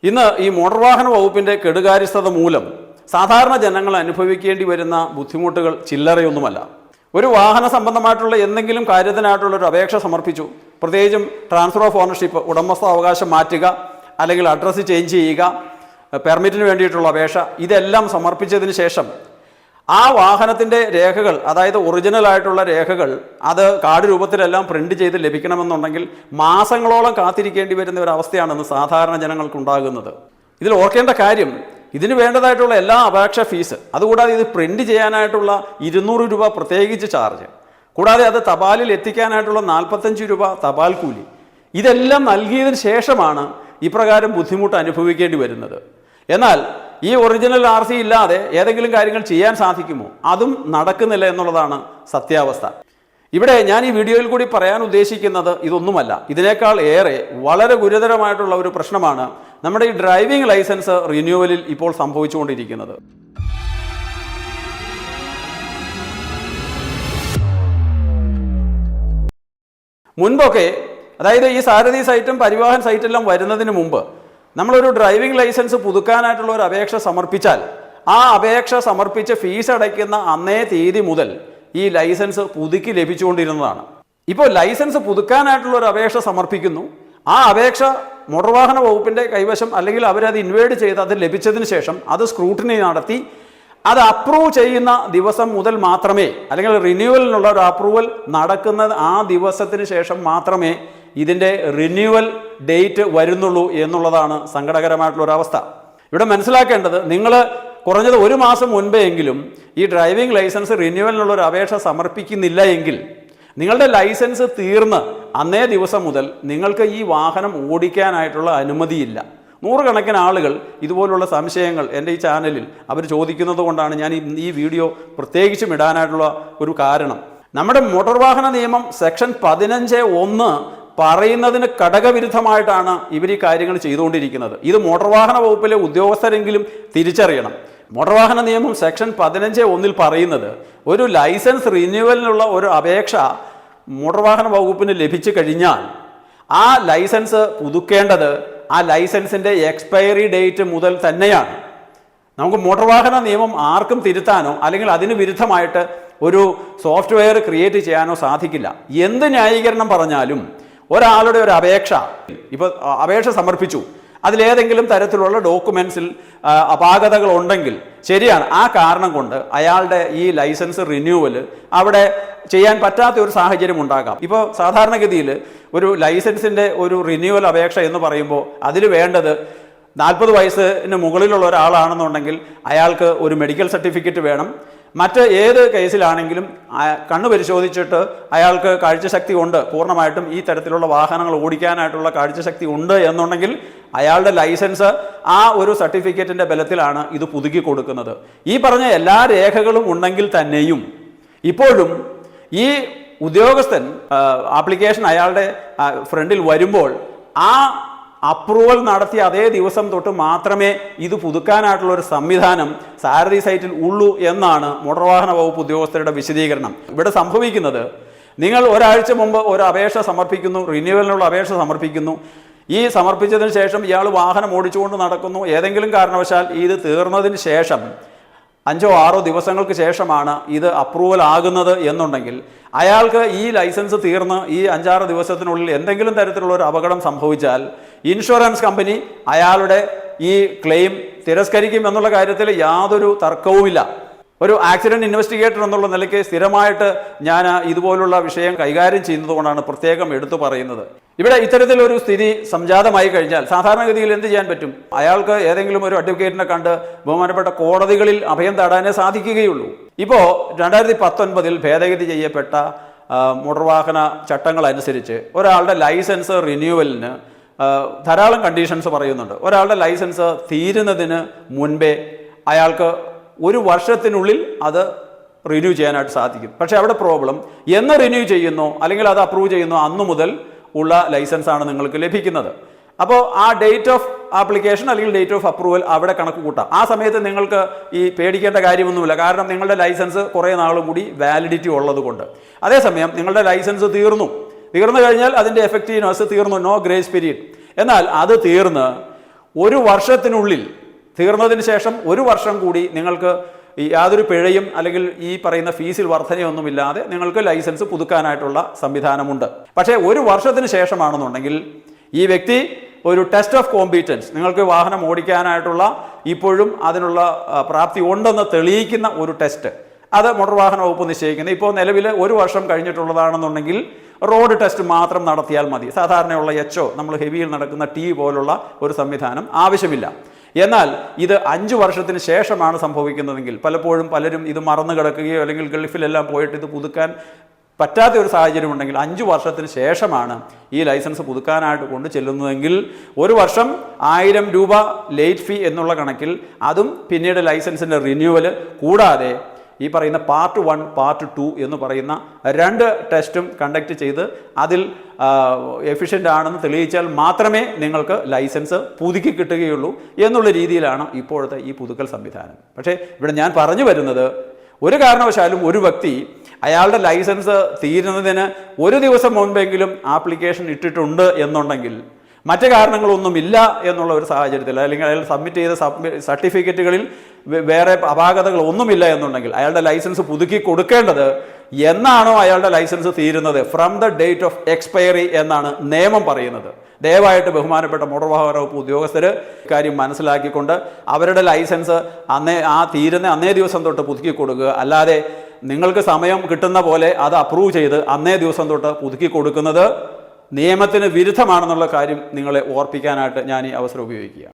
ഇന്ന് ഈ മോട്ടോർ വാഹന വകുപ്പിൻ്റെ കെടുകാര്യസ്ഥത മൂലം സാധാരണ ജനങ്ങൾ അനുഭവിക്കേണ്ടി വരുന്ന ബുദ്ധിമുട്ടുകൾ ചില്ലറയൊന്നുമല്ല. ഒരു വാഹന സംബന്ധമായിട്ടുള്ള എന്തെങ്കിലും കാര്യത്തിനായിട്ടുള്ള ഒരു അപേക്ഷ സമർപ്പിച്ചു, പ്രത്യേകിച്ചും ട്രാൻസ്ഫർ ഓഫ് ഓണർഷിപ്പ്, ഉടമസ്ഥാവകാശം മാറ്റുക, അല്ലെങ്കിൽ അഡ്രസ്സ് ചേഞ്ച് ചെയ്യുക, പെർമിറ്റിന് വേണ്ടിയിട്ടുള്ള അപേക്ഷ, ഇതെല്ലാം സമർപ്പിച്ചതിന് ശേഷം ആ വാഹനത്തിൻ്റെ രേഖകൾ, അതായത് ഒറിജിനൽ ആയിട്ടുള്ള രേഖകൾ, അത് കാർഡ് രൂപത്തിലെല്ലാം പ്രിന്റ് ചെയ്ത് ലഭിക്കണമെന്നുണ്ടെങ്കിൽ മാസങ്ങളോളം കാത്തിരിക്കേണ്ടി വരുന്ന ഒരു അവസ്ഥയാണെന്ന് സാധാരണ ജനങ്ങൾക്കുണ്ടാകുന്നത്. ഇതിൽ ഓർക്കേണ്ട കാര്യം, ഇതിന് വേണ്ടതായിട്ടുള്ള എല്ലാ അപേക്ഷ ഫീസ്, അതുകൂടാതെ ഇത് പ്രിന്റ് ചെയ്യാനായിട്ടുള്ള 200 രൂപ പ്രത്യേകിച്ച് ചാർജ്, കൂടാതെ അത് തപാലിൽ എത്തിക്കാനായിട്ടുള്ള 45 രൂപ തപാൽ കൂലി, ഇതെല്ലാം നൽകിയതിന് ശേഷമാണ് ഇപ്രകാരം ബുദ്ധിമുട്ട് അനുഭവിക്കേണ്ടി വരുന്നത്. എന്നാൽ ഈ ഒറിജിനൽ RC ഇല്ലാതെ ഏതെങ്കിലും കാര്യങ്ങൾ ചെയ്യാൻ സാധിക്കുമോ? അതും നടക്കുന്നില്ല എന്നുള്ളതാണ് സത്യാവസ്ഥ. ഇവിടെ ഞാൻ ഈ വീഡിയോയിൽ കൂടി പറയാൻ ഉദ്ദേശിക്കുന്നത് ഇതൊന്നുമല്ല, ഇതിനേക്കാൾ ഏറെ വളരെ ഗുരുതരമായിട്ടുള്ള ഒരു പ്രശ്നമാണ് നമ്മുടെ ഈ ഡ്രൈവിംഗ് ലൈസൻസ് റിന്യൂവലിൽ ഇപ്പോൾ സംഭവിച്ചുകൊണ്ടിരിക്കുന്നത്. മുൻപൊക്കെ, അതായത് ഈ സാരഥി സൈറ്റും പരിവാഹൻ സൈറ്റെല്ലാം വരുന്നതിന് മുമ്പ്, നമ്മളൊരു ഡ്രൈവിംഗ് ലൈസൻസ് പുതുക്കാനായിട്ടുള്ള ഒരു അപേക്ഷ സമർപ്പിച്ചാൽ ആ അപേക്ഷ സമർപ്പിച്ച് ഫീസ് അടയ്ക്കുന്ന അന്നേ തീയതി മുതൽ ഈ ലൈസൻസ് പുതുക്കി ലഭിച്ചുകൊണ്ടിരുന്നതാണ്. ഇപ്പോൾ ലൈസൻസ് പുതുക്കാനായിട്ടുള്ള ഒരു അപേക്ഷ സമർപ്പിക്കുന്നു, ആ അപേക്ഷ മോട്ടോർ വാഹന വകുപ്പിൻ്റെ കൈവശം, അല്ലെങ്കിൽ അവരത് ഇൻവേഡ് ചെയ്ത് അത് ലഭിച്ചതിന് ശേഷം അത് സ്ക്രൂട്ടിനി നടത്തി അത് അപ്രൂവ് ചെയ്യുന്ന ദിവസം മുതൽ മാത്രമേ, അല്ലെങ്കിൽ റിന്യൂവലിനുള്ള ഒരു അപ്രൂവൽ നടക്കുന്നത് ആ ദിവസത്തിന് ശേഷം മാത്രമേ ഇതിൻ്റെ റിന്യൂവൽ ഡേറ്റ് വരുന്നുള്ളൂ എന്നുള്ളതാണ് സങ്കടകരമായിട്ടുള്ളൊരവസ്ഥ. ഇവിടെ മനസ്സിലാക്കേണ്ടത്, നിങ്ങൾ കുറഞ്ഞത് 1 മാസം മുൻപേ എങ്കിലും ഈ ഡ്രൈവിംഗ് ലൈസൻസ് റിന്യൂവലിനുള്ള ഒരു അപേക്ഷ സമർപ്പിക്കുന്നില്ല എങ്കിൽ നിങ്ങളുടെ ലൈസൻസ് തീർന്ന് അന്നേ ദിവസം മുതൽ നിങ്ങൾക്ക് ഈ വാഹനം ഓടിക്കാനായിട്ടുള്ള അനുമതിയില്ല. നൂറുകണക്കിന് ആളുകൾ ഇതുപോലുള്ള സംശയങ്ങൾ എൻ്റെ ഈ ചാനലിൽ അവർ ചോദിക്കുന്നത് കൊണ്ടാണ് ഞാൻ ഈ വീഡിയോ പ്രത്യേകിച്ചും ഇടാനായിട്ടുള്ള ഒരു കാരണം. നമ്മുടെ മോട്ടോർ വാഹന നിയമം സെക്ഷൻ 15(1) പറയുന്നതിന് ഘടകവിരുദ്ധമായിട്ടാണ് ഇവർ ഈ കാര്യങ്ങൾ ചെയ്തുകൊണ്ടിരിക്കുന്നത്. ഇത് മോട്ടോർ വാഹന വകുപ്പിലെ ഉദ്യോഗസ്ഥരെങ്കിലും തിരിച്ചറിയണം. മോട്ടോർ വാഹന നിയമം സെക്ഷൻ 15(1) പറയുന്നത് ഒരു ലൈസൻസ് റിന്യൂവലിനുള്ള ഒരു അപേക്ഷ മോട്ടോർ വാഹന വകുപ്പിന് ലഭിച്ചു കഴിഞ്ഞാൽ ആ ലൈസൻസ് പുതുക്കേണ്ടത് ആ ലൈസൻസിൻ്റെ എക്സ്പയറി ഡേറ്റ് മുതൽ തന്നെയാണ്. നമുക്ക് മോട്ടോർ വാഹന നിയമം ആർക്കും തിരുത്താനോ അല്ലെങ്കിൽ അതിന് വിരുദ്ധമായിട്ട് ഒരു സോഫ്റ്റ്വെയർ ക്രിയേറ്റ് ചെയ്യാനോ സാധിക്കില്ല. എന്ത് ന്യായീകരണം പറഞ്ഞാലും ഒരാളുടെ ഒരു അപേക്ഷ, ഇപ്പോൾ അപേക്ഷ സമർപ്പിച്ചു, അതിലേതെങ്കിലും തരത്തിലുള്ള ഡോക്യുമെൻസിൽ അപാകതകൾ ഉണ്ടെങ്കിൽ ശരിയാണ്, ആ കാരണം കൊണ്ട് അയാളുടെ ഈ ലൈസൻസ് റിന്യൂവൽ അവിടെ ചെയ്യാൻ പറ്റാത്ത ഒരു സാഹചര്യം ഉണ്ടാകാം. ഇപ്പോൾ സാധാരണഗതിയിൽ ഒരു ലൈസൻസിൻ്റെ ഒരു റിന്യൂവൽ അപേക്ഷ എന്ന് പറയുമ്പോൾ അതിൽ വേണ്ടത് 40 വയസ്സിന് മുകളിലുള്ള ഒരാളാണെന്നുണ്ടെങ്കിൽ അയാൾക്ക് ഒരു മെഡിക്കൽ സർട്ടിഫിക്കറ്റ് വേണം. മറ്റ് ഏത് കേസിലാണെങ്കിലും കണ്ണ് പരിശോധിച്ചിട്ട് അയാൾക്ക് കാഴ്ചശക്തി ഉണ്ട്, പൂർണ്ണമായിട്ടും ഈ തരത്തിലുള്ള വാഹനങ്ങൾ ഓടിക്കാനായിട്ടുള്ള കാഴ്ചശക്തി ഉണ്ട് എന്നുണ്ടെങ്കിൽ അയാളുടെ ലൈസൻസ് ആ ഒരു സർട്ടിഫിക്കറ്റിൻ്റെ ബലത്തിലാണ് ഇത് പുതുക്കി കൊടുക്കുന്നത്. ഈ പറഞ്ഞ എല്ലാ രേഖകളും ഉണ്ടെങ്കിൽ തന്നെയും ഇപ്പോഴും ഈ ഉദ്യോഗസ്ഥൻ ആപ്ലിക്കേഷൻ അയാളുടെ ഫ്രണ്ടിൽ വരുമ്പോൾ ആ അപ്രൂവൽ നടത്തിയ അതേ ദിവസം തൊട്ട് മാത്രമേ ഇത് പുതുക്കാനായിട്ടുള്ള ഒരു സംവിധാനം സാരഥി സൈറ്റിൽ ഉള്ളൂ എന്നാണ് മോട്ടോർ വാഹന വകുപ്പ് ഉദ്യോഗസ്ഥരുടെ വിശദീകരണം. ഇവിടെ സംഭവിക്കുന്നത്, നിങ്ങൾ ഒരാഴ്ച മുമ്പ് ഒരു അപേക്ഷ സമർപ്പിക്കുന്നു, റിന്യൂവലിനുള്ള അപേക്ഷ സമർപ്പിക്കുന്നു, ഈ സമർപ്പിച്ചതിന് ശേഷം ഇയാൾ വാഹനം ഓടിച്ചുകൊണ്ട് നടക്കുന്നു, ഏതെങ്കിലും കാരണവശാൽ ഇത് തീർന്നതിന് ശേഷം 5 or 6 ദിവസങ്ങൾക്ക് ശേഷമാണ് ഇത് അപ്രൂവൽ ആകുന്നത് എന്നുണ്ടെങ്കിൽ അയാൾക്ക് ഈ ലൈസൻസ് തീർന്ന് ഈ 5-6 ദിവസത്തിനുള്ളിൽ എന്തെങ്കിലും തരത്തിലുള്ള ഒരു അപകടം സംഭവിച്ചാൽ ഇൻഷുറൻസ് കമ്പനി അയാളുടെ ഈ ക്ലെയിം തിരസ്കരിക്കും എന്നുള്ള കാര്യത്തിൽ യാതൊരു തർക്കവുമില്ല. ഒരു ആക്സിഡന്റ് ഇൻവെസ്റ്റിഗേറ്റർ എന്നുള്ള നിലയ്ക്ക് സ്ഥിരമായിട്ട് ഞാൻ ഇതുപോലുള്ള വിഷയം കൈകാര്യം ചെയ്യുന്നതുകൊണ്ടാണ് പ്രത്യേകം എടുത്തു പറയുന്നത്. ഇവിടെ ഇത്തരത്തിലൊരു സ്ഥിതി സംജാതമായി കഴിഞ്ഞാൽ സാധാരണഗതിയിൽ എന്ത് ചെയ്യാൻ പറ്റും? അയാൾക്ക് ഏതെങ്കിലും ഒരു അഡ്വക്കേറ്റിനെ കണ്ട് ബഹുമാനപ്പെട്ട കോടതികളിൽ അഭയം തേടാനേ സാധിക്കുകയുള്ളൂ. ഇപ്പോൾ 2019 ഭേദഗതി ചെയ്യപ്പെട്ട മോട്ടോർ വാഹന ചട്ടങ്ങൾ അനുസരിച്ച് ഒരാളുടെ ലൈസൻസ് റിന്യൂവലിന് ധാരാളം കണ്ടീഷൻസ് പറയുന്നുണ്ട്. ഒരാളുടെ ലൈസൻസ് തീരുന്നതിന് മുൻപേ അയാൾക്ക് 1 വർഷത്തിനുള്ളിൽ അത് റിന്യൂ ചെയ്യാനായിട്ട് സാധിക്കും. പക്ഷേ അവിടെ പ്രോബ്ലം, എന്ന് റിന്യൂ ചെയ്യുന്നു അല്ലെങ്കിൽ അത് അപ്രൂവ് ചെയ്യുന്നു അന്നു മുതൽ ഉള്ള ലൈസൻസാണ് നിങ്ങൾക്ക് ലഭിക്കുന്നത്. അപ്പോൾ ആ ഡേറ്റ് ഓഫ് ആപ്ലിക്കേഷൻ അല്ലെങ്കിൽ ഡേറ്റ് ഓഫ് അപ്രൂവൽ അവിടെ കണക്ക് കൂട്ടാം. ആ സമയത്ത് നിങ്ങൾക്ക് ഈ പേടിക്കേണ്ട കാര്യമൊന്നുമില്ല, കാരണം നിങ്ങളുടെ ലൈസൻസ് കുറേ നാളും കൂടി വാലിഡിറ്റി ഉള്ളത് കൊണ്ട്. അതേസമയം നിങ്ങളുടെ ലൈസൻസ് തീർന്നു കഴിഞ്ഞാൽ അതിൻ്റെ എഫക്റ്റീവ്നെസ് തീർന്നു, നോ ഗ്രേസ് പീരീഡ്. എന്നാൽ അത് തീർന്ന് 1 വർഷത്തിനുള്ളിൽ തീർന്നതിന് ശേഷം 1 വർഷം കൂടി നിങ്ങൾക്ക് യാതൊരു പിഴയും അല്ലെങ്കിൽ ഈ പറയുന്ന ഫീസിൽ വർധനയൊന്നുമില്ലാതെ നിങ്ങൾക്ക് ലൈസൻസ് പുതുക്കാനായിട്ടുള്ള സംവിധാനമുണ്ട്. പക്ഷേ 1 വർഷത്തിന് ശേഷമാണെന്നുണ്ടെങ്കിൽ ഈ വ്യക്തി ഒരു ടെസ്റ്റ് ഓഫ് കോമ്പീറ്റൻസ്, നിങ്ങൾക്ക് വാഹനം ഓടിക്കാനായിട്ടുള്ള ഇപ്പോഴും അതിനുള്ള പ്രാപ്തി ഉണ്ടെന്ന് തെളിയിക്കുന്ന ഒരു ടെസ്റ്റ്, അത് മോട്ടോർ വാഹന വകുപ്പ് നിശ്ചയിക്കുന്നത്. ഇപ്പോൾ നിലവിൽ 1 വർഷം കഴിഞ്ഞിട്ടുള്ളതാണെന്നുണ്ടെങ്കിൽ റോഡ് ടെസ്റ്റ് മാത്രം നടത്തിയാൽ മതി. സാധാരണയുള്ള HO, നമ്മൾ ഹെവിയിൽ നടക്കുന്ന T പോലുള്ള ഒരു സംവിധാനം ആവശ്യമില്ല. എന്നാൽ ഇത് 5 വർഷത്തിന് ശേഷമാണ് സംഭവിക്കുന്നതെങ്കിൽ പലപ്പോഴും പലരും ഇത് മറന്നു കിടക്കുകയോ അല്ലെങ്കിൽ ഗൾഫിലെല്ലാം പോയിട്ട് ഇത് പുതുക്കാൻ പറ്റാത്ത ഒരു സാഹചര്യം ഉണ്ടെങ്കിൽ 5 വർഷത്തിന് ശേഷമാണ് ഈ ലൈസൻസ് പുതുക്കാനായിട്ട് കൊണ്ട് ചെല്ലുന്നതെങ്കിൽ 1 വർഷം 1000 രൂപ ലേറ്റ് ഫീ എന്നുള്ള കണക്കിൽ, അതും പിന്നീട് ലൈസൻസിൻ്റെ റിന്യൂവൽ കൂടാതെ ഈ പറയുന്ന പാർട്ട് 1 പാർട്ട് 2 എന്ന് പറയുന്ന 2 ടെസ്റ്റും കണ്ടക്ട് ചെയ്ത് അതിൽ എഫിഷ്യൻ്റ് ആണെന്ന് തെളിയിച്ചാൽ മാത്രമേ നിങ്ങൾക്ക് ലൈസൻസ് പുതുക്കി കിട്ടുകയുള്ളൂ എന്നുള്ള രീതിയിലാണ് ഇപ്പോഴത്തെ ഈ പുതുക്കൽ സംവിധാനം. പക്ഷേ ഇവിടെ ഞാൻ പറഞ്ഞു വരുന്നത്, ഒരു കാരണവശാലും ഒരു വ്യക്തി അയാളുടെ ലൈസൻസ് തീരുന്നതിന് 1 ദിവസം മുൻപെങ്കിലും ആപ്ലിക്കേഷൻ ഇട്ടിട്ടുണ്ട് എന്നുണ്ടെങ്കിൽ, മറ്റു കാരണങ്ങളൊന്നുമില്ല എന്നുള്ള ഒരു സാഹചര്യത്തിൽ, അല്ലെങ്കിൽ അയാൾ സബ്മിറ്റ് ചെയ്ത സർട്ടിഫിക്കറ്റുകളിൽ വേറെ അപാകതകൾ ഒന്നുമില്ല എന്നുണ്ടെങ്കിൽ അയാളുടെ ലൈസൻസ് പുതുക്കി കൊടുക്കേണ്ടത് എന്നാണോ അയാളുടെ ലൈസൻസ് തീരുന്നത്, from the date of expiry എന്നാണ് നിയമം പറയുന്നത്. ദയവായിട്ട് ബഹുമാനപ്പെട്ട മോട്ടോർ വാഹന വകുപ്പ് ഉദ്യോഗസ്ഥർ ഇക്കാര്യം മനസ്സിലാക്കിക്കൊണ്ട് അവരുടെ ലൈസൻസ് തീരുന്ന അന്നേ ദിവസം തൊട്ട് പുതുക്കി കൊടുക്കുക. അല്ലാതെ നിങ്ങൾക്ക് സമയം കിട്ടുന്ന പോലെ അത് അപ്രൂവ് ചെയ്ത് അന്നേ ദിവസം തൊട്ട് പുതുക്കി കൊടുക്കുന്നത് നിയമത്തിന് വിരുദ്ധമാണെന്നുള്ള കാര്യം നിങ്ങളെ ഓർപ്പിക്കാനായിട്ട് ഞാൻ ഈ അവസരം ഉപയോഗിക്കുക.